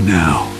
now.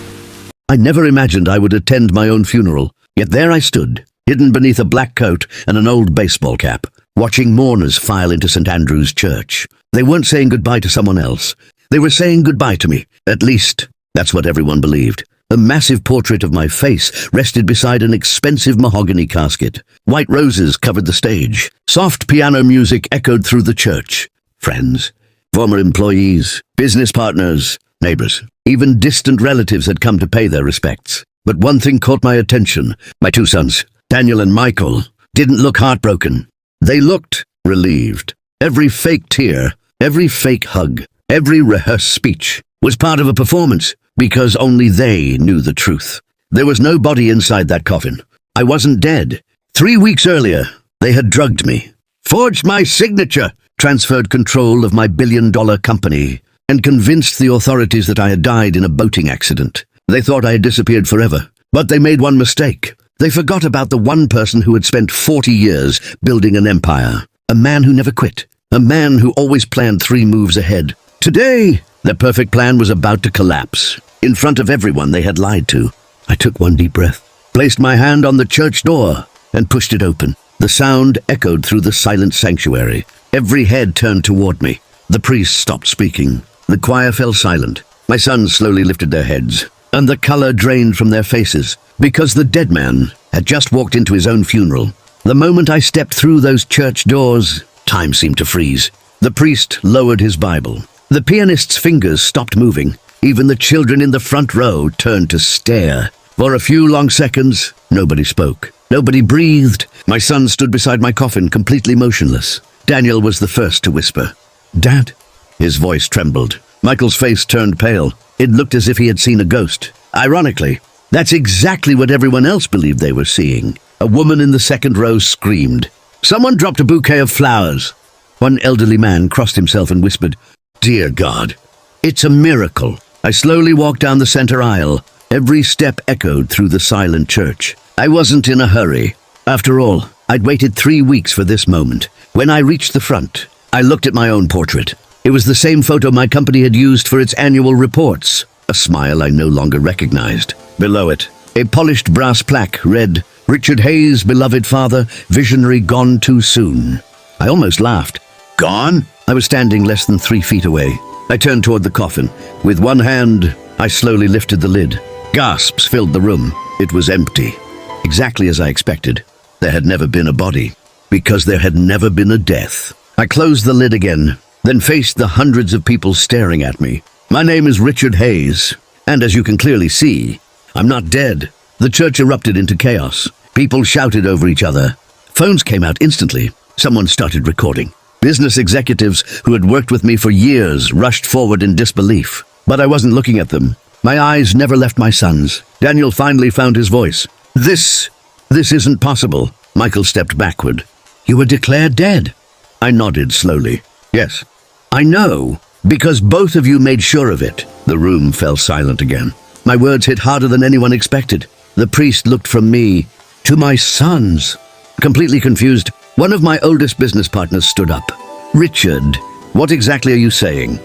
I never imagined I would attend my own funeral, yet there I stood, hidden beneath a black coat and an old baseball cap, watching mourners file into St. Andrew's Church. They weren't saying goodbye to someone else. They were saying goodbye to me. At least, that's what everyone believed. A massive portrait of my face rested beside an expensive mahogany casket. White roses covered the stage. Soft piano music echoed through the church. Friends, former employees, business partners, neighbors, even distant relatives had come to pay their respects. But one thing caught my attention. My two sons, Daniel and Michael, didn't look heartbroken. They looked relieved. Every fake tear, every fake hug, every rehearsed speech was part of a performance, because only they knew the truth. There was no body inside that coffin. I wasn't dead. 3 weeks earlier, they had drugged me, forged my signature, transferred control of my billion-dollar company, and convinced the authorities that I had died in a boating accident. They thought I had disappeared forever, but they made one mistake. They forgot about the one person who had spent 40 years building an empire, a man who never quit, a man who always planned 3 moves ahead. Today, their perfect plan was about to collapse. In front of everyone they had lied to. I took one deep breath, placed my hand on the church door, and pushed it open. The sound echoed through the silent sanctuary. Every head turned toward me. The priest stopped speaking. The choir fell silent. My sons slowly lifted their heads, and the color drained from their faces, because the dead man had just walked into his own funeral. The moment I stepped through those church doors, time seemed to freeze. The priest lowered his Bible. The pianist's fingers stopped moving. Even the children in the front row turned to stare. For a few long seconds, nobody spoke. Nobody breathed. My son stood beside my coffin, completely motionless. Daniel was the first to whisper, "Dad?" His voice trembled. Michael's face turned pale. It looked as if he had seen a ghost. Ironically, that's exactly what everyone else believed they were seeing. A woman in the second row screamed. Someone dropped a bouquet of flowers. One elderly man crossed himself and whispered, "Dear God, it's a miracle." I slowly walked down the center aisle. Every step echoed through the silent church. I wasn't in a hurry. After all, I'd waited 3 weeks for this moment. When I reached the front, I looked at my own portrait. It was the same photo my company had used for its annual reports. A smile I no longer recognized. Below it, a polished brass plaque read, "Richard Hayes, beloved father, visionary gone too soon." I almost laughed. Gone? I was standing less than 3 feet away. I turned toward the coffin. With one hand, I slowly lifted the lid. Gasps filled the room. It was empty. Exactly as I expected. There had never been a body, because there had never been a death. I closed the lid again, then faced the hundreds of people staring at me. My name is Richard Hayes, and as you can clearly see, I'm not dead. The church erupted into chaos. People shouted over each other. Phones came out instantly. Someone started recording. Business executives who had worked with me for years rushed forward in disbelief. But I wasn't looking at them. My eyes never left my sons. Daniel finally found his voice. This isn't possible." Michael stepped backward. "You were declared dead." I nodded slowly. "Yes, I know, because both of you made sure of it." The room fell silent again. My words hit harder than anyone expected. The priest looked from me to my sons. Completely confused, one of my oldest business partners stood up. "Richard, what exactly are you saying?"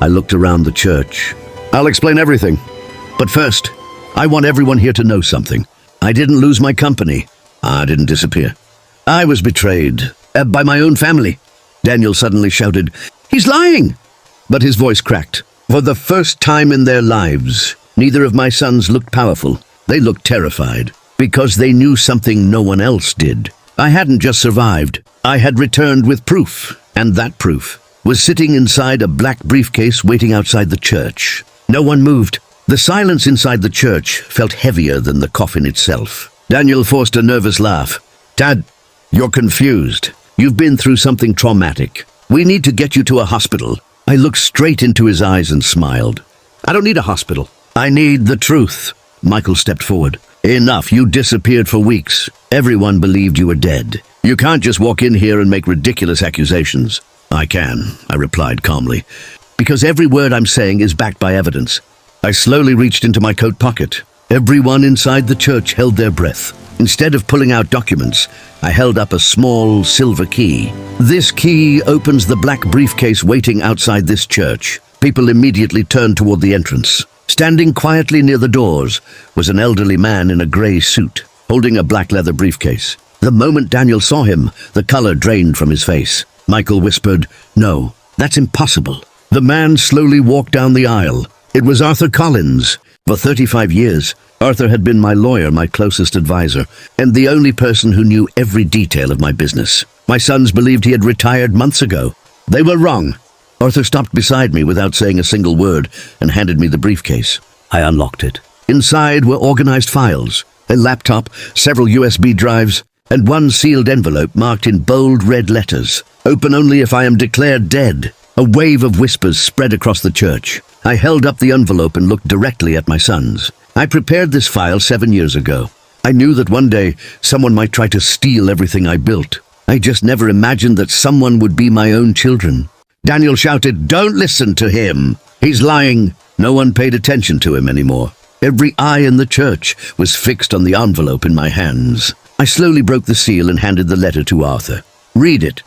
I looked around the church. "I'll explain everything. But first, I want everyone here to know something. I didn't lose my company. I didn't disappear. I was betrayed by my own family." Daniel suddenly shouted, "He's lying!" But his voice cracked. For the first time in their lives, neither of my sons looked powerful. They looked terrified, because they knew something no one else did. I hadn't just survived. I had returned with proof, and that proof was sitting inside a black briefcase waiting outside the church. No one moved. The silence inside the church felt heavier than the coffin itself. Daniel forced a nervous laugh. "Dad, you're confused. You've been through something traumatic. We need to get you to a hospital." I looked straight into his eyes and smiled. "I don't need a hospital. I need the truth." Michael stepped forward. "Enough. You disappeared for weeks. Everyone believed you were dead. You can't just walk in here and make ridiculous accusations." "I can," I replied calmly, "because every word I'm saying is backed by evidence." I slowly reached into my coat pocket. Everyone inside the church held their breath. Instead of pulling out documents, I held up a small silver key. "This key opens the black briefcase waiting outside this church." People immediately turned toward the entrance. Standing quietly near the doors was an elderly man in a grey suit, holding a black leather briefcase. The moment Daniel saw him, the color drained from his face. Michael whispered, "No, that's impossible." The man slowly walked down the aisle. It was Arthur Collins. For 35 years, Arthur had been my lawyer, my closest advisor, and the only person who knew every detail of my business. My sons believed he had retired months ago. They were wrong. Arthur stopped beside me without saying a single word and handed me the briefcase. I unlocked it. Inside were organized files, a laptop, several USB drives, and one sealed envelope marked in bold red letters. "Open only if I am declared dead." A wave of whispers spread across the church. I held up the envelope and looked directly at my sons. I prepared this file 7 years ago. I knew that one day someone might try to steal everything I built. I just never imagined that someone would be my own children. Daniel shouted, "Don't listen to him. He's lying." No one paid attention to him anymore. Every eye in the church was fixed on the envelope in my hands. I slowly broke the seal and handed the letter to Arthur. "Read it."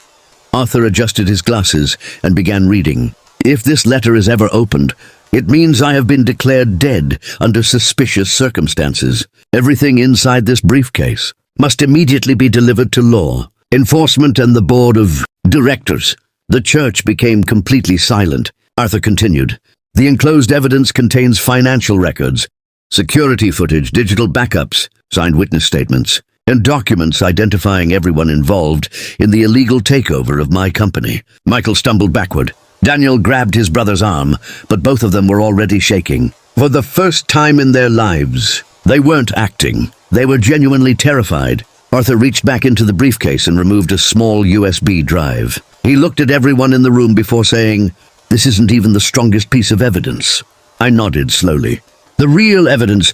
Arthur adjusted his glasses and began reading. "If this letter is ever opened, it means I have been declared dead under suspicious circumstances. Everything inside this briefcase must immediately be delivered to law enforcement and the board of directors." The church became completely silent. Arthur continued, "The enclosed evidence contains financial records, security footage, digital backups, signed witness statements, and documents identifying everyone involved in the illegal takeover of my company." Michael stumbled backward. Daniel grabbed his brother's arm, but both of them were already shaking. For the first time in their lives, they weren't acting. They were genuinely terrified. Arthur reached back into the briefcase and removed a small USB drive. He looked at everyone in the room before saying, "This isn't even the strongest piece of evidence." I nodded slowly. "The real evidence,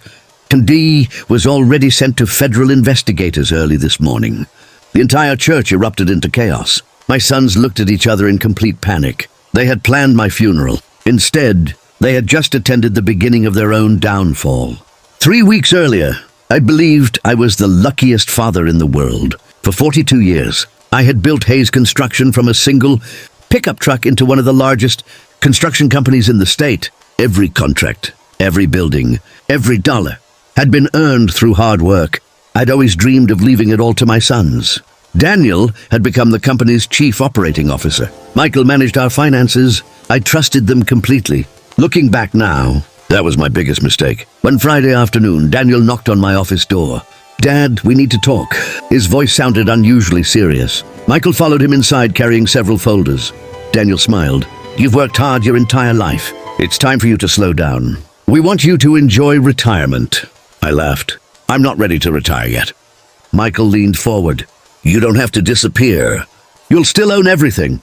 Gayi, was already sent to federal investigators early this morning." The entire church erupted into chaos. My sons looked at each other in complete panic. They had planned my funeral. Instead, they had just attended the beginning of their own downfall. 3 weeks earlier, I believed I was the luckiest father in the world. For 42 years, I had built Hayes Construction from a single pickup truck into one of the largest construction companies in the state. Every contract, every building, every dollar had been earned through hard work. I'd always dreamed of leaving it all to my sons. Daniel had become the company's chief operating officer. Michael managed our finances. I trusted them completely. Looking back now, that was my biggest mistake. One Friday afternoon, Daniel knocked on my office door. "Dad, we need to talk." His voice sounded unusually serious. Michael followed him inside carrying several folders. Daniel smiled. "You've worked hard your entire life. It's time for you to slow down. We want you to enjoy retirement." I laughed. "I'm not ready to retire yet." Michael leaned forward. "You don't have to disappear. You'll still own everything.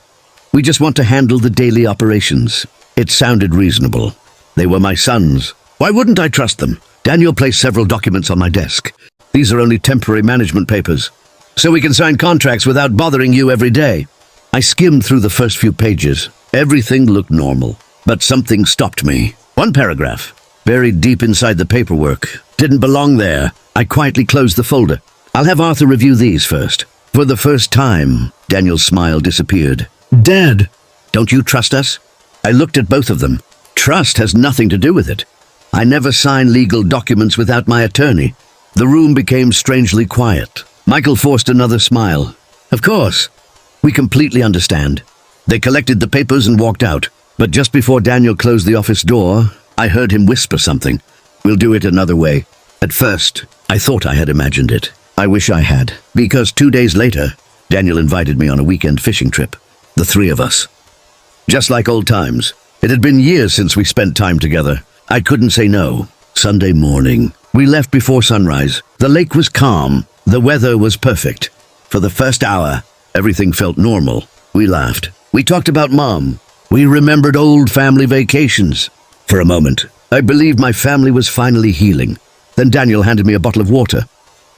We just want to handle the daily operations." It sounded reasonable. They were my sons. Why wouldn't I trust them? Daniel placed several documents on my desk. "These are only temporary management papers, so we can sign contracts without bothering you every day." I skimmed through the first few pages. Everything looked normal, but something stopped me. One paragraph, buried deep inside the paperwork, didn't belong there. I quietly closed the folder. "I'll have Arthur review these first." For the first time, Daniel's smile disappeared. "Dad, don't you trust us?" I looked at both of them. Trust has nothing to do with it. I never sign legal documents without my attorney. The room became strangely quiet. Michael forced another smile. "Of course. We completely understand." They collected the papers and walked out. But just before Daniel closed the office door, I heard him whisper something. "We'll do it another way." At first, I thought I had imagined it. I wish I had, because 2 days later, Daniel invited me on a weekend fishing trip. The three of us. Just like old times. It had been years since we spent time together. I couldn't say no. Sunday morning. We left before sunrise. The lake was calm. The weather was perfect. For the first hour, everything felt normal. We laughed. We talked about Mom. We remembered old family vacations. For a moment, I believed my family was finally healing. Then Daniel handed me a bottle of water.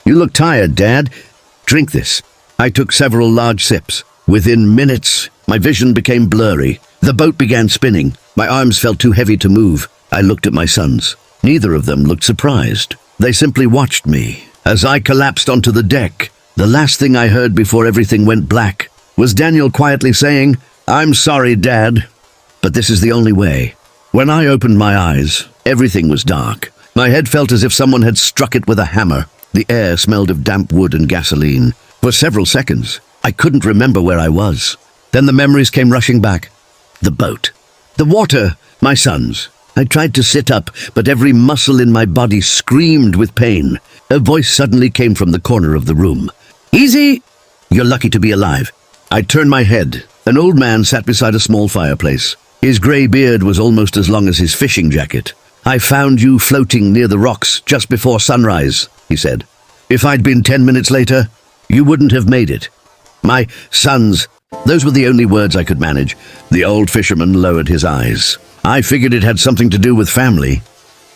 "You look tired, Dad. Drink this." I took several large sips. Within minutes, my vision became blurry. The boat began spinning. My arms felt too heavy to move. I looked at my sons. Neither of them looked surprised. They simply watched me. As I collapsed onto the deck, the last thing I heard before everything went black was Daniel quietly saying, "I'm sorry, Dad, but this is the only way." When I opened my eyes, everything was dark. My head felt as if someone had struck it with a hammer. The air smelled of damp wood and gasoline. For several seconds, I couldn't remember where I was. Then the memories came rushing back. The boat. The water. My sons. I tried to sit up, but every muscle in my body screamed with pain. A voice suddenly came from the corner of the room. "Easy! You're lucky to be alive." I turned my head. An old man sat beside a small fireplace. His grey beard was almost as long as his fishing jacket. "I found you floating near the rocks just before sunrise," he said. "If I'd been 10 minutes later, you wouldn't have made it." "My sons," those were the only words I could manage. The old fisherman lowered his eyes. I figured it had something to do with family.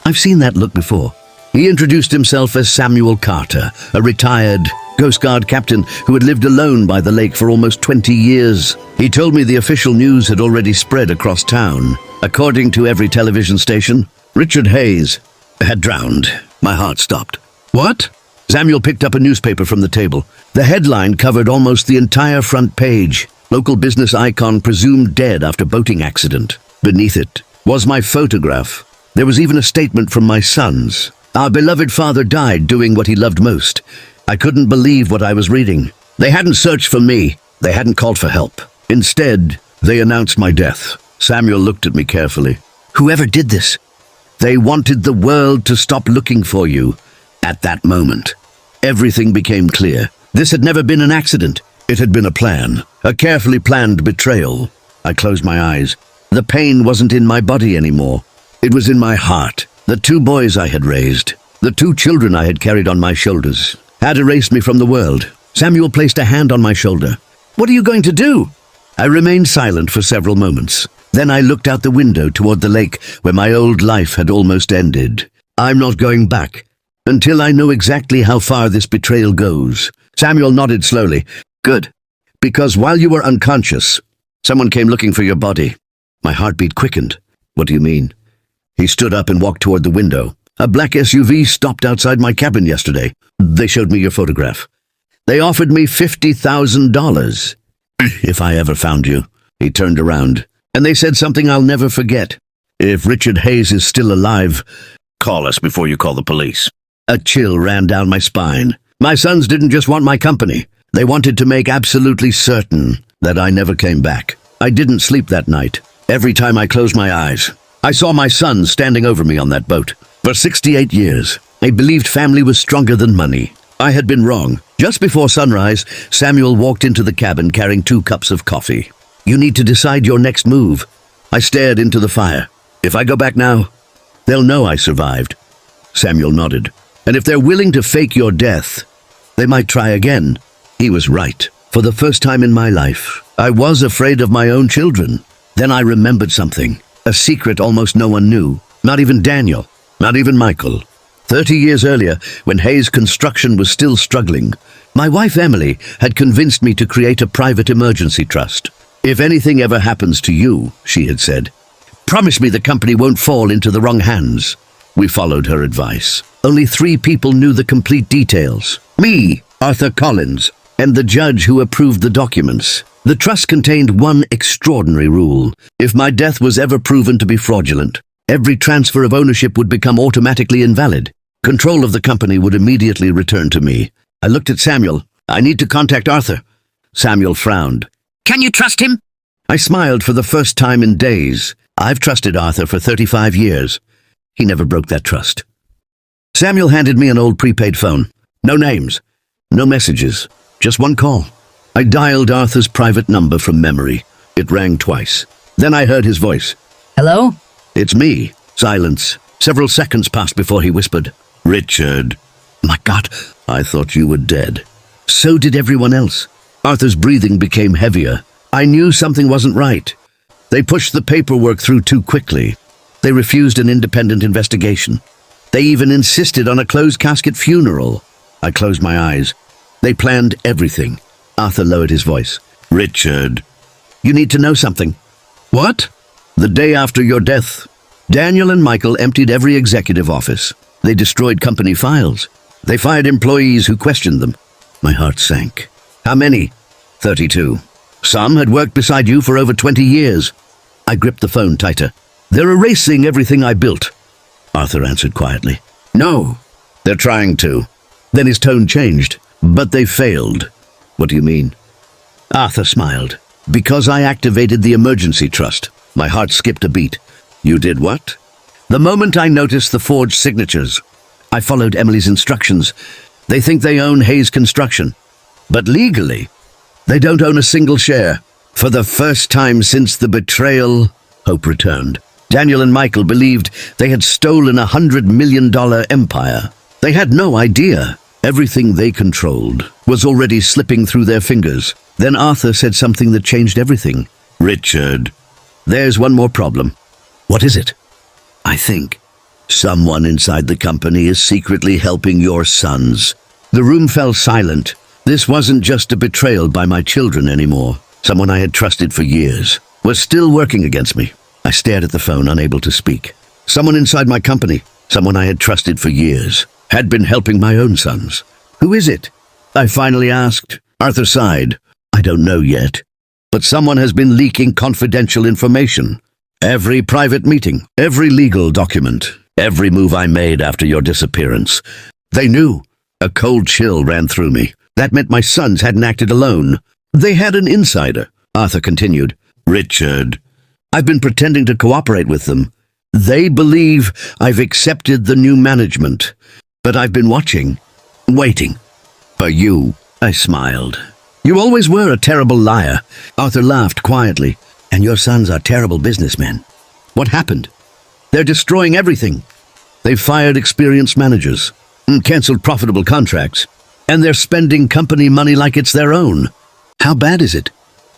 I've seen that look before. He introduced himself as Samuel Carter, a retired Coast Guard captain who had lived alone by the lake for almost 20 years. He told me the official news had already spread across town. According to every television station, Richard Hayes had drowned. My heart stopped. "What?" Samuel picked up a newspaper from the table. The headline covered almost the entire front page. "Local business icon presumed dead after boating accident." Beneath it was my photograph. There was even a statement from my sons. "Our beloved father died doing what he loved most." I couldn't believe what I was reading. They hadn't searched for me. They hadn't called for help. Instead, they announced my death. Samuel looked at me carefully. "Whoever did this, they wanted the world to stop looking for you." At that moment, everything became clear. This had never been an accident. It had been a plan, a carefully planned betrayal. I closed my eyes. The pain wasn't in my body anymore. It was in my heart. The 2 boys I had raised, the 2 children I had carried on my shoulders, had erased me from the world. Samuel placed a hand on my shoulder. "What are you going to do?" I remained silent for several moments. Then I looked out the window toward the lake where my old life had almost ended. "I'm not going back until I know exactly how far this betrayal goes." Samuel nodded slowly. "Good. Because while you were unconscious, someone came looking for your body." My heartbeat quickened. "What do you mean?" He stood up and walked toward the window. "A black SUV stopped outside my cabin yesterday. They showed me your photograph. They offered me $50,000 if I ever found you." He turned around, and they said something I'll never forget. "If Richard Hayes is still alive, call us before you call the police." A chill ran down my spine. My sons didn't just want my company. They wanted to make absolutely certain that I never came back. I didn't sleep that night. Every time I closed my eyes, I saw my sons standing over me on that boat. For 68 years, I believed family was stronger than money. I had been wrong. Just before sunrise, Samuel walked into the cabin carrying 2 cups of coffee. "You need to decide your next move." I stared into the fire. "If I go back now, they'll know I survived." Samuel nodded. "And if they're willing to fake your death, they might try again." He was right. For the first time in my life, I was afraid of my own children. Then I remembered something. A secret almost no one knew. Not even Daniel. Not even Michael. 30 years earlier, when Hayes Construction was still struggling, my wife Emily had convinced me to create a private emergency trust. "If anything ever happens to you," she had said, "promise me the company won't fall into the wrong hands." We followed her advice. Only 3 people knew the complete details. Me, Arthur Collins, and the judge who approved the documents. The trust contained one extraordinary rule. If my death was ever proven to be fraudulent, every transfer of ownership would become automatically invalid. Control of the company would immediately return to me. I looked at Samuel. "I need to contact Arthur." Samuel frowned. "Can you trust him?" I smiled for the first time in days. I've trusted Arthur for 35 years. He never broke that trust. Samuel handed me an old prepaid phone. No names, no messages, just one call. I dialed Arthur's private number from memory. It rang twice. Then I heard his voice. "Hello?" "It's me." Silence. Several seconds passed before he whispered, "Richard." My God, I thought you were dead. So did everyone else. Arthur's breathing became heavier. I knew something wasn't right. They pushed the paperwork through too quickly. They refused an independent investigation. They even insisted on a closed-casket funeral. I closed my eyes. They planned everything. Arthur lowered his voice. "Richard, you need to know something." "What?" "The day after your death, Daniel and Michael emptied every executive office. They destroyed company files. They fired employees who questioned them." My heart sank. "How many?" 32. "Some had worked beside you for over 20 years." I gripped the phone tighter. They're erasing everything I built, Arthur answered quietly. No, they're trying to. Then his tone changed. But they failed. What do you mean? Arthur smiled. Because I activated the emergency trust. My heart skipped a beat. You did what? The moment I noticed the forged signatures, I followed Emily's instructions. They think they own Hayes Construction. But legally, they don't own a single share. For the first time since the betrayal, hope returned. Daniel and Michael believed they had stolen $100 million empire. They had no idea. Everything they controlled was already slipping through their fingers. Then Arthur said something that changed everything. Richard, there's one more problem. What is it? I think someone inside the company is secretly helping your sons. The room fell silent. This wasn't just a betrayal by my children anymore. Someone I had trusted for years was still working against me. I stared at the phone, unable to speak. Someone inside my company, someone I had trusted for years, had been helping my own sons. Who is it? I finally asked. Arthur sighed. I don't know yet. But someone has been leaking confidential information. Every private meeting, every legal document, every move I made after your disappearance. They knew. A cold chill ran through me. That meant my sons hadn't acted alone. They had an insider, Arthur continued. Richard, I've been pretending to cooperate with them. They believe I've accepted the new management. But I've been watching, waiting. For you, I smiled. You always were a terrible liar. Arthur laughed quietly. And your sons are terrible businessmen. What happened? They're destroying everything. They've fired experienced managers and cancelled profitable contracts. And they're spending company money like it's their own. How bad is it?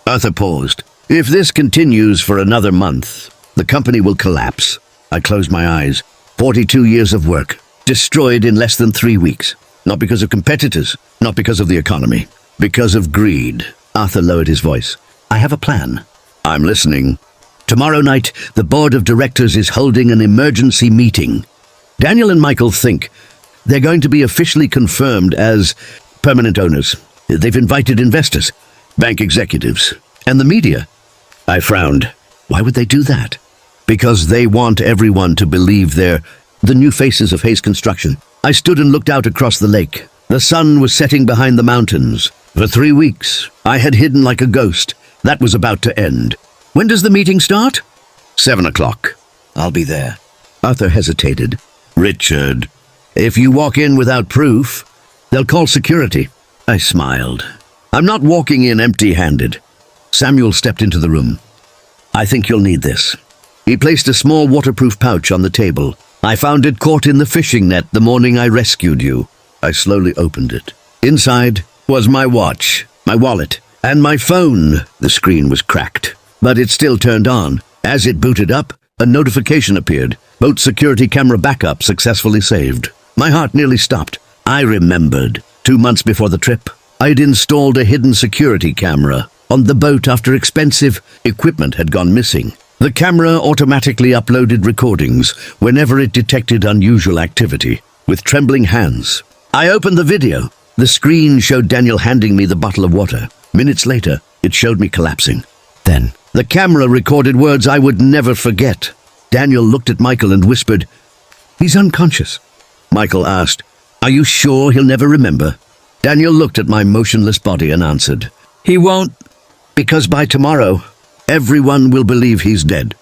Arthur paused. If this continues for another month, the company will collapse. I closed my eyes. 42 years of work, destroyed in less than 3 weeks. Not because of competitors, not because of the economy, because of greed. Arthur lowered his voice. I have a plan. I'm listening. Tomorrow night, the board of directors is holding an emergency meeting. Daniel and Michael think they're going to be officially confirmed as permanent owners. They've invited investors, bank executives, and the media. I frowned. Why would they do that? Because they want everyone to believe they're the new faces of Hayes Construction. I stood and looked out across the lake. The sun was setting behind the mountains. For 3 weeks, I had hidden like a ghost. That was about to end. When does the meeting start? 7 o'clock. I'll be there. Arthur hesitated. Richard, if you walk in without proof, they'll call security. I smiled. I'm not walking in empty-handed. Samuel stepped into the room. I think you'll need this. He placed a small waterproof pouch on the table. I found it caught in the fishing net the morning I rescued you. I slowly opened it. Inside was my watch, my wallet, and my phone. The screen was cracked, but it still turned on. As it booted up, a notification appeared. Boat security camera backup successfully saved. My heart nearly stopped. I remembered. 2 months before the trip, I'd installed a hidden security camera on the boat after expensive equipment had gone missing. The camera automatically uploaded recordings whenever it detected unusual activity. With trembling hands, I opened the video. The screen showed Daniel handing me the bottle of water. Minutes later, it showed me collapsing. Then, the camera recorded words I would never forget. Daniel looked at Michael and whispered, "He's unconscious." Michael asked, "Are you sure he'll never remember?" Daniel looked at my motionless body and answered, "He won't, because by tomorrow, everyone will believe he's dead."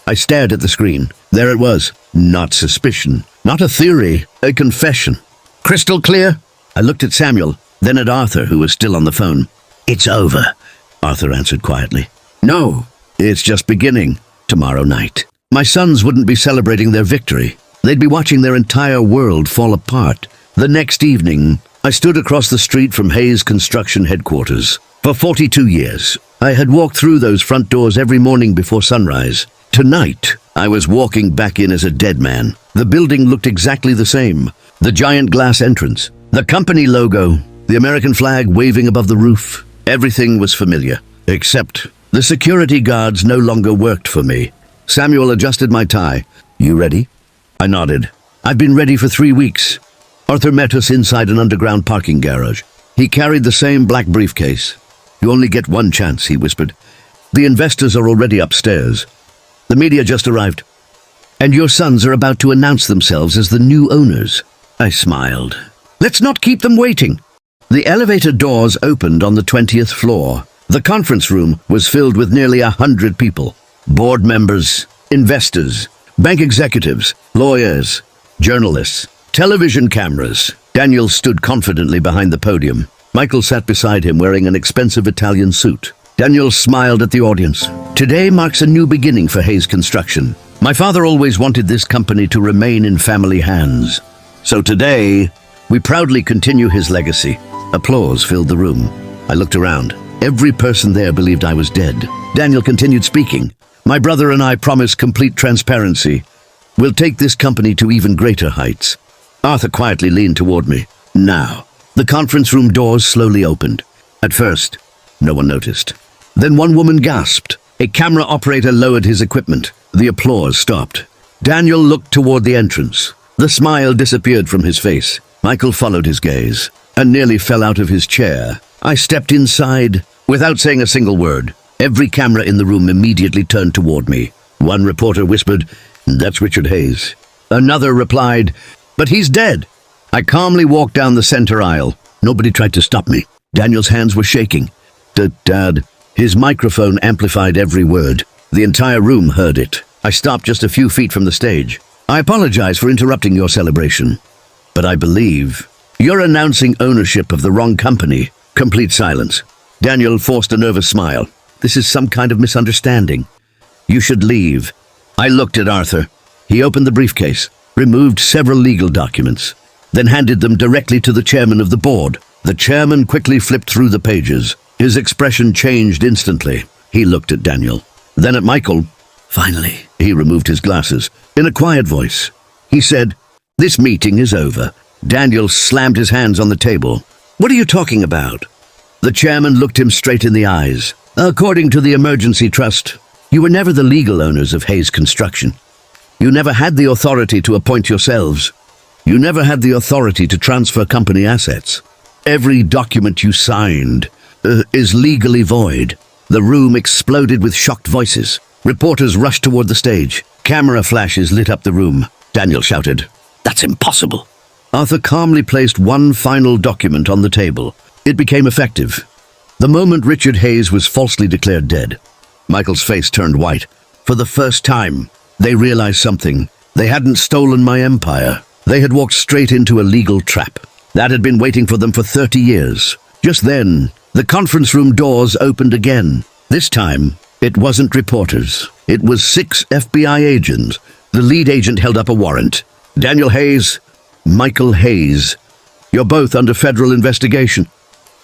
I stared at the screen. There it was. Not suspicion, not a theory, a confession. Crystal clear? I looked at Samuel, then at Arthur, who was still on the phone. "It's over," Arthur answered quietly. "No, it's just beginning. Tomorrow night. My sons wouldn't be celebrating their victory. They'd be watching their entire world fall apart." The next evening, I stood across the street from Hayes Construction headquarters. For 42 years, I had walked through those front doors every morning before sunrise. Tonight, I was walking back in as a dead man. The building looked exactly the same. The giant glass entrance, the company logo, the American flag waving above the roof. Everything was familiar, except the security guards no longer worked for me. Samuel adjusted my tie. "You ready?" I nodded. "I've been ready for 3 weeks." Arthur met us inside an underground parking garage. He carried the same black briefcase. "You only get one chance," he whispered. "The investors are already upstairs. The media just arrived. And your sons are about to announce themselves as the new owners. I smiled. Let's not keep them waiting. The elevator doors opened on the 20th floor. The conference room was filled with nearly 100 people. Board members, investors, bank executives, lawyers, journalists, television cameras. Daniel stood confidently behind the podium. Michael sat beside him wearing an expensive Italian suit. Daniel smiled at the audience. Today marks a new beginning for Hayes Construction. My father always wanted this company to remain in family hands. So today, we proudly continue his legacy. Applause filled the room. I looked around. Every person there believed I was dead. Daniel continued speaking. My brother and I promise complete transparency. We'll take this company to even greater heights. Arthur quietly leaned toward me. Now, the conference room doors slowly opened. At first, no one noticed. Then one woman gasped. A camera operator lowered his equipment. The applause stopped. Daniel looked toward the entrance. The smile disappeared from his face. Michael followed his gaze and nearly fell out of his chair. I stepped inside without saying a single word. Every camera in the room immediately turned toward me. One reporter whispered, "That's Richard Hayes." Another replied, "But he's dead." I calmly walked down the center aisle. Nobody tried to stop me. Daniel's hands were shaking. Dad. His microphone amplified every word. The entire room heard it. I stopped just a few feet from the stage. I apologize for interrupting your celebration, but I believe you're announcing ownership of the wrong company. Complete silence. Daniel forced a nervous smile. This is some kind of misunderstanding. You should leave. I looked at Arthur. He opened the briefcase, removed several legal documents, then handed them directly to the chairman of the board. The chairman quickly flipped through the pages. His expression changed instantly. He looked at Daniel, then at Michael. Finally, he removed his glasses. In a quiet voice, he said, "This meeting is over." Daniel slammed his hands on the table. "What are you talking about?" The chairman looked him straight in the eyes. "According to the emergency trust, you were never the legal owners of Hayes Construction. You never had the authority to appoint yourselves. You never had the authority to transfer company assets. Every document you signed is legally void." The room exploded with shocked voices. Reporters rushed toward the stage. Camera flashes lit up the room. Daniel shouted, "That's impossible." Arthur calmly placed one final document on the table. It became effective. The moment Richard Hayes was falsely declared dead, Michael's face turned white. For the first time, they realized something. They hadn't stolen my empire. They had walked straight into a legal trap that had been waiting for them for 30 years. Just then, the conference room doors opened again. This time, it wasn't reporters. It was 6 FBI agents. The lead agent held up a warrant. "Daniel Hayes, Michael Hayes, you're both under federal investigation."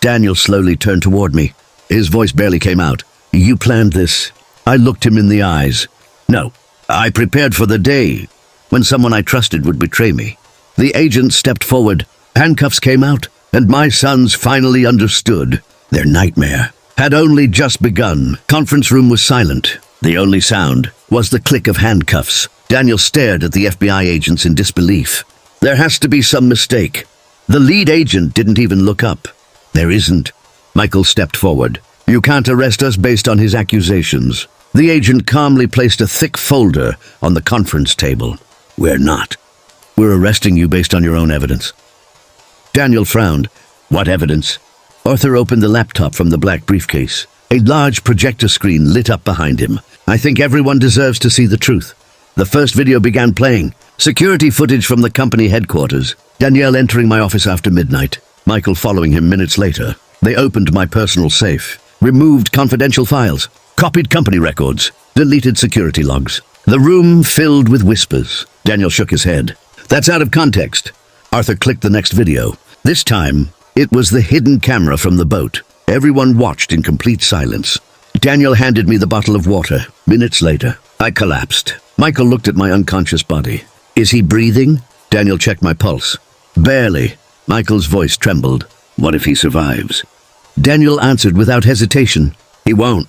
Daniel slowly turned toward me. His voice barely came out. "You planned this." I looked him in the eyes. "No, I prepared for the day when someone I trusted would betray me." The agent stepped forward. Handcuffs came out, and my sons finally understood. Their nightmare had only just begun. Conference room was silent. The only sound was the click of handcuffs. Daniel stared at the FBI agents in disbelief. There has to be some mistake. The lead agent didn't even look up. "There isn't." Michael stepped forward. "You can't arrest us based on his accusations." The agent calmly placed a thick folder on the conference table. "We're not. We're arresting you based on your own evidence." Daniel frowned. "What evidence?" Arthur opened the laptop from the black briefcase. A large projector screen lit up behind him. "I think everyone deserves to see the truth." The first video began playing. Security footage from the company headquarters. Danielle entering my office after midnight. Michael following him minutes later. They opened my personal safe, removed confidential files, copied company records, deleted security logs. The room filled with whispers. Daniel shook his head. "That's out of context." Arthur clicked the next video. This time, it was the hidden camera from the boat. Everyone watched in complete silence. Daniel handed me the bottle of water. Minutes later, I collapsed. Michael looked at my unconscious body. "Is he breathing?" Daniel checked my pulse. "Barely." Michael's voice trembled. "What if he survives?" Daniel answered without hesitation. "He won't.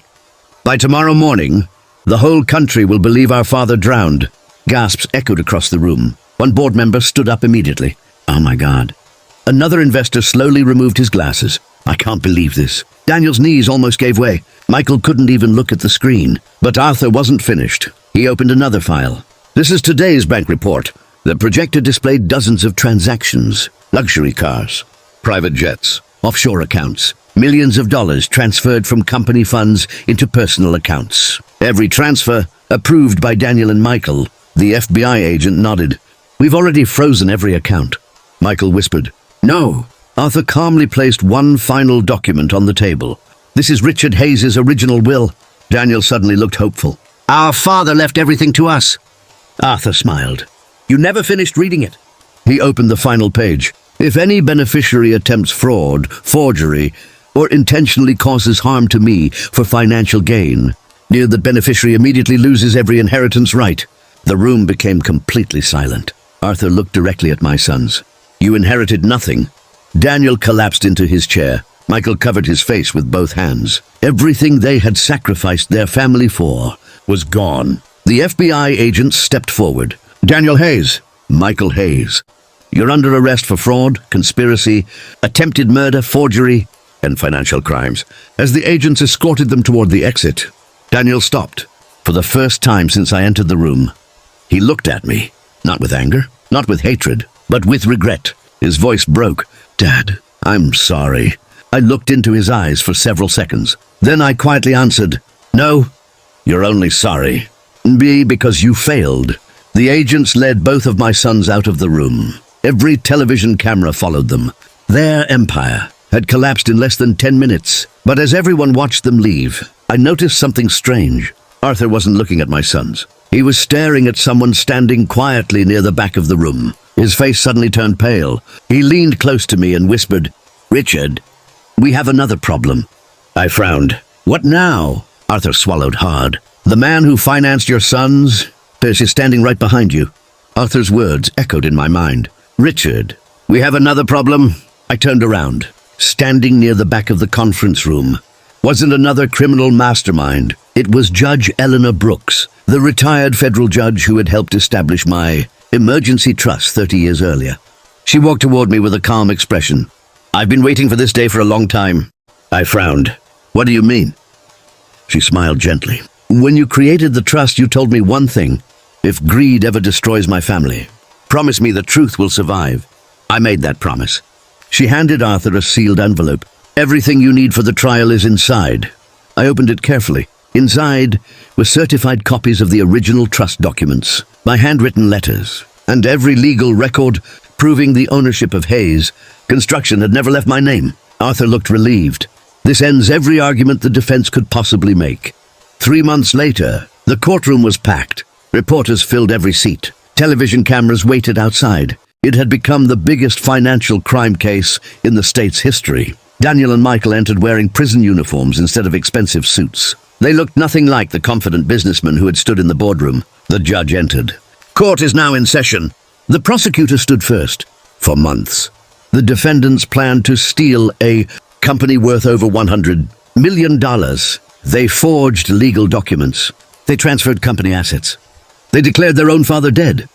By tomorrow morning, the whole country will believe our father drowned." Gasps echoed across the room. One board member stood up immediately. "Oh my God." Another investor slowly removed his glasses. "I can't believe this." Daniel's knees almost gave way. Michael couldn't even look at the screen. But Arthur wasn't finished. He opened another file. This is today's bank report. The projector displayed dozens of transactions, luxury cars, private jets, offshore accounts, millions of dollars transferred from company funds into personal accounts. Every transfer approved by Daniel and Michael. The FBI agent nodded. We've already frozen every account. Michael whispered, No. Arthur calmly placed one final document on the table. This is Richard Hayes' original will. Daniel suddenly looked hopeful. Our father left everything to us. Arthur smiled. You never finished reading it. He opened the final page. If any beneficiary attempts fraud, forgery, or intentionally causes harm to me for financial gain, the beneficiary immediately loses every inheritance right. The room became completely silent. Arthur looked directly at my sons. You inherited nothing. Daniel collapsed into his chair. Michael covered his face with both hands. Everything they had sacrificed their family for was gone. The FBI agent stepped forward. Daniel Hayes. Michael Hayes. You're under arrest for fraud, conspiracy, attempted murder, forgery, and financial crimes. As the agents escorted them toward the exit, Daniel stopped. For the first time since I entered the room, he looked at me, not with anger, not with hatred, but with regret. His voice broke. Dad, I'm sorry. I looked into his eyes for several seconds. Then I quietly answered, No, you're only sorry. B, because you failed. The agents led both of my sons out of the room. Every television camera followed them. Their empire had collapsed in less than 10 minutes. But as everyone watched them leave, I noticed something strange. Arthur wasn't looking at my sons. He was staring at someone standing quietly near the back of the room. His face suddenly turned pale. He leaned close to me and whispered, Richard, we have another problem. I frowned. What now? Arthur swallowed hard. The man who financed your sons is standing right behind you. Arthur's words echoed in my mind. Richard, we have another problem. I turned around. Standing near the back of the conference room wasn't another criminal mastermind. It was Judge Eleanor Brooks, the retired federal judge who had helped establish my emergency trust 30 years earlier. She walked toward me with a calm expression. I've been waiting for this day for a long time. I frowned. What do you mean? She smiled gently. When you created the trust, you told me one thing. If greed ever destroys my family, promise me the truth will survive. I made that promise. She handed Arthur a sealed envelope. Everything you need for the trial is inside. I opened it carefully. Inside were certified copies of the original trust documents, my handwritten letters, and every legal record proving the ownership of Hayes. Construction had never left my name. Arthur looked relieved. This ends every argument the defense could possibly make. 3 months later, the courtroom was packed. Reporters filled every seat. Television cameras waited outside. It had become the biggest financial crime case in the state's history. Daniel and Michael entered wearing prison uniforms instead of expensive suits. They looked nothing like the confident businessmen who had stood in the boardroom. The judge entered. Court is now in session. The prosecutor stood first. For months, the defendants planned to steal a company worth over $100 million. They forged legal documents. They transferred company assets. They declared their own father dead,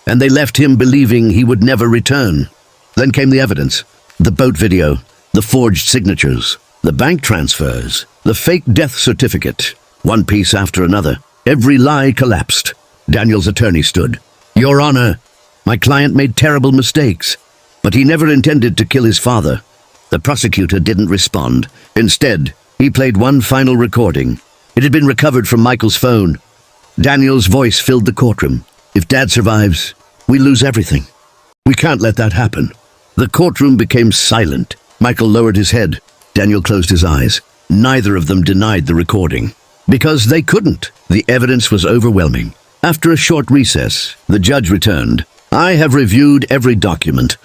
and they left him believing he would never return. Then came the evidence, the boat video, the forged signatures, the bank transfers, the fake death certificate. One piece after another, every lie collapsed. Daniel's attorney stood. Your Honor, my client made terrible mistakes, but he never intended to kill his father. The prosecutor didn't respond. Instead, he played one final recording. It had been recovered from Michael's phone. Daniel's voice filled the courtroom. If Dad survives, we lose everything. We can't let that happen. The courtroom became silent. Michael lowered his head. Daniel closed his eyes. Neither of them denied the recording. Because they couldn't. The evidence was overwhelming. After a short recess, the judge returned. I have reviewed every document,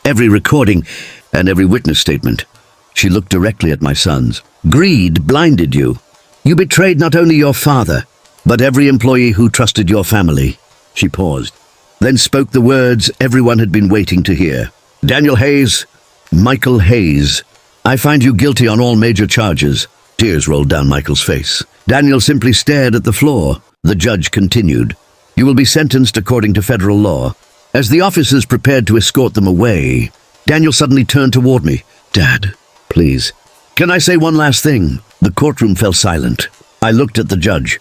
every recording, and every witness statement. She looked directly at my sons. Greed blinded you. You betrayed not only your father, but every employee who trusted your family. She paused, then spoke the words everyone had been waiting to hear. Daniel Hayes, Michael Hayes, I find you guilty on all major charges. Tears rolled down Michael's face. Daniel simply stared at the floor. The judge continued. You will be sentenced according to federal law. As the officers prepared to escort them away, Daniel suddenly turned toward me. Dad, please. Can I say one last thing? The courtroom fell silent. I looked at the judge.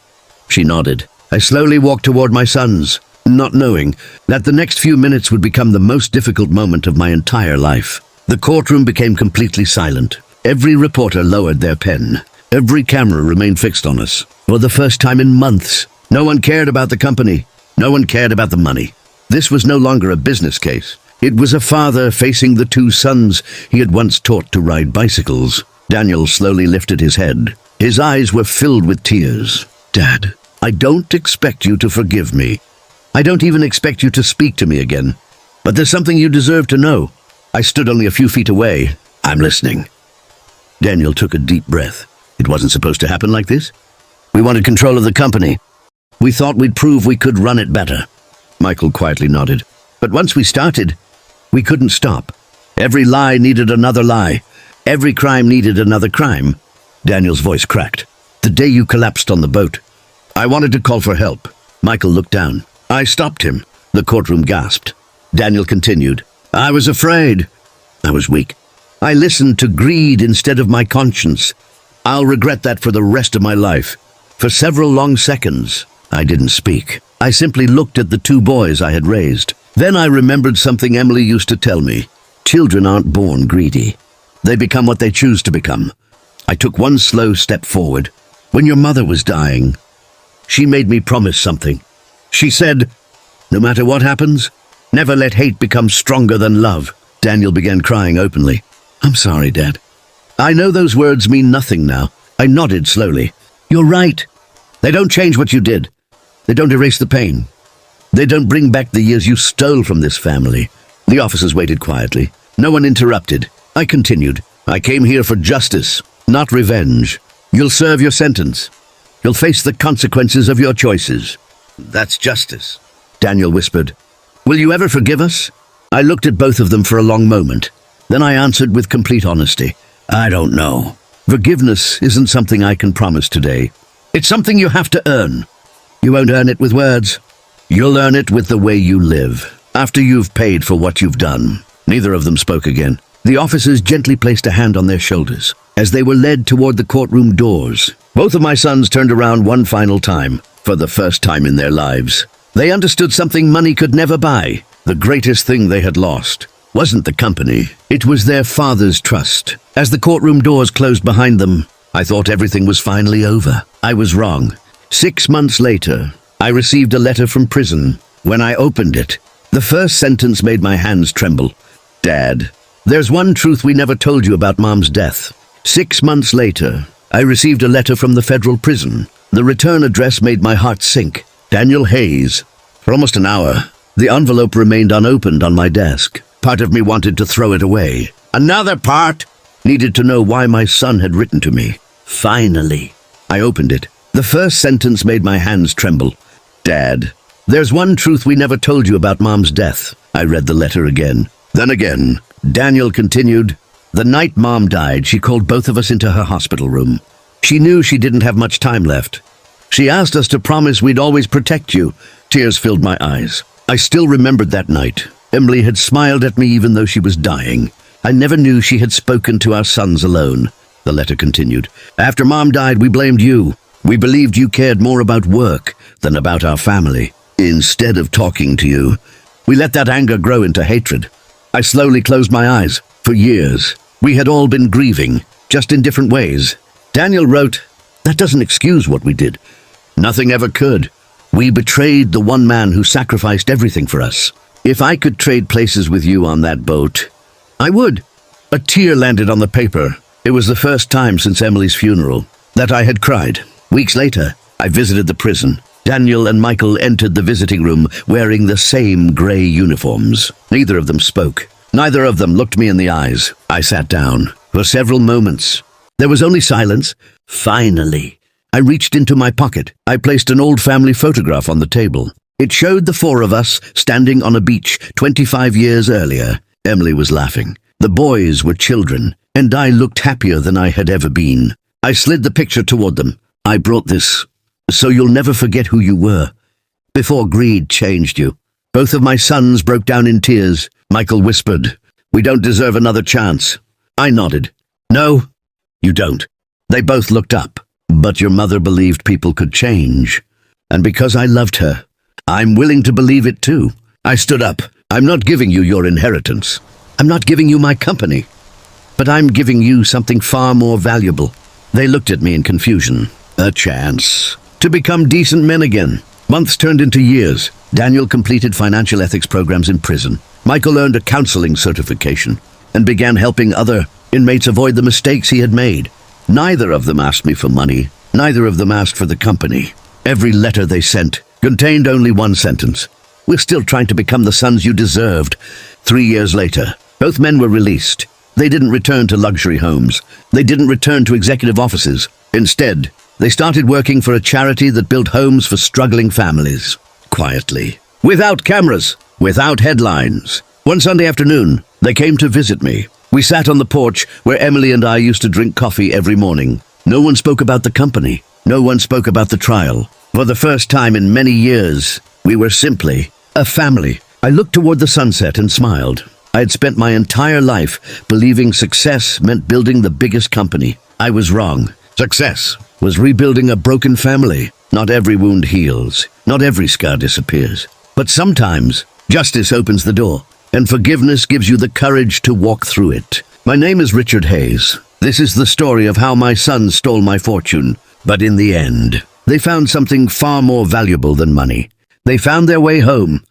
She nodded. I slowly walked toward my sons. not knowing that the next few minutes would become the most difficult moment of my entire life. The courtroom became completely silent. Every reporter lowered their pen. Every camera remained fixed on us. For the first time in months, no one cared about the company. No one cared about the money. This was no longer a business case. It was a father facing the two sons he had once taught to ride bicycles. Daniel slowly lifted his head. His eyes were filled with tears. "Dad, I don't expect you to forgive me. I don't even expect you to speak to me again. But there's something you deserve to know." I stood only a few feet away. "I'm listening." Daniel took a deep breath. "It wasn't supposed to happen like this. We wanted control of the company. We thought we'd prove we could run it better." Michael quietly nodded. "But once we started, we couldn't stop. Every lie needed another lie. Every crime needed another crime." Daniel's voice cracked. "The day you collapsed on the boat, I wanted to call for help." Michael looked down. "I stopped him." The courtroom gasped. Daniel continued. "I was afraid. I was weak. I listened to greed instead of my conscience. I'll regret that for the rest of my life." For several long seconds, I didn't speak. I simply looked at the two boys I had raised. Then I remembered something Emily used to tell me. Children aren't born greedy. They become what they choose to become. I took one slow step forward. When your mother was dying, she made me promise something. She said, "No matter what happens, never let hate become stronger than love." Daniel began crying openly. "I'm sorry, Dad. I know those words mean nothing now." I nodded slowly. "You're right. They don't change what you did. They don't erase the pain. They don't bring back the years you stole from this family." The officers waited quietly. No one interrupted. I continued. "I came here for justice, not revenge. You'll serve your sentence. You'll face the consequences of your choices. That's justice." Daniel whispered, "Will you ever forgive us?" I looked at both of them for a long moment. Then I answered with complete honesty, "I don't know. Forgiveness isn't something I can promise today. It's something you have to earn. You won't earn it with words. You'll earn it with the way you live, after you've paid for what you've done." Neither of them spoke again. The officers gently placed a hand on their shoulders as they were led toward the courtroom doors. Both of my sons turned around one final time, for the first time in their lives. They understood something money could never buy. The greatest thing they had lost wasn't the company. It was their father's trust. As the courtroom doors closed behind them, I thought everything was finally over. I was wrong. 6 months later, I received a letter from prison. When I opened it, the first sentence made my hands tremble. "Dad, there's one truth we never told you about Mom's death." 6 months later, I received a letter from the federal prison. The return address made my heart sink. Daniel Hayes. For almost an hour, the envelope remained unopened on my desk. Part of me wanted to throw it away. Another part needed to know why my son had written to me. Finally, I opened it. The first sentence made my hands tremble. "Dad, there's one truth we never told you about Mom's death." I read the letter again. Then again. Daniel continued. "The night Mom died, she called both of us into her hospital room. She knew she didn't have much time left. She asked us to promise we'd always protect you." Tears filled my eyes. I still remembered that night. Emily had smiled at me even though she was dying. I never knew she had spoken to our sons alone. The letter continued. "After Mom died, we blamed you. We believed you cared more about work than about our family. Instead of talking to you, we let that anger grow into hatred." I slowly closed my eyes. For years, we had all been grieving, just in different ways. Daniel wrote, "That doesn't excuse what we did. Nothing ever could. We betrayed the one man who sacrificed everything for us. If I could trade places with you on that boat, I would." A tear landed on the paper. It was the first time since Emily's funeral that I had cried. Weeks later, I visited the prison. Daniel and Michael entered the visiting room wearing the same gray uniforms. Neither of them spoke. Neither of them looked me in the eyes. I sat down. For several moments, there was only silence. Finally, I reached into my pocket. I placed an old family photograph on the table. It showed the four of us standing on a beach 25 years earlier. Emily was laughing. The boys were children, and I looked happier than I had ever been. I slid the picture toward them. "I brought this so you'll never forget who you were, before greed changed you." Both of my sons broke down in tears. Michael whispered, "We don't deserve another chance." I nodded. "No, you don't." They both looked up. "But your mother believed people could change. And because I loved her, I'm willing to believe it too. I stood up. I'm not giving you your inheritance. I'm not giving you my company. But I'm giving you something far more valuable. They looked at me in confusion. A chance to become decent men again. Months turned into years. Daniel completed financial ethics programs in prison. Michael earned a counseling certification and began helping other inmates avoid the mistakes he had made. Neither of them asked me for money. Neither of them asked for the company. Every letter they sent contained only one sentence. We're still trying to become the sons you deserved. 3 years later, both men were released. They didn't return to luxury homes. They didn't return to executive offices. Instead, they started working for a charity that built homes for struggling families. Quietly. Without cameras. Without headlines. One Sunday afternoon, they came to visit me. We sat on the porch where Emily and I used to drink coffee every morning. No one spoke about the company. No one spoke about the trial. For the first time in many years, we were simply a family. I looked toward the sunset and smiled. I had spent my entire life believing success meant building the biggest company. I was wrong. Success was rebuilding a broken family. Not every wound heals. Not every scar disappears. But sometimes, justice opens the door, and forgiveness gives you the courage to walk through it. My name is Richard Hayes. This is the story of how my sons stole my fortune. But in the end, they found something far more valuable than money. They found their way home,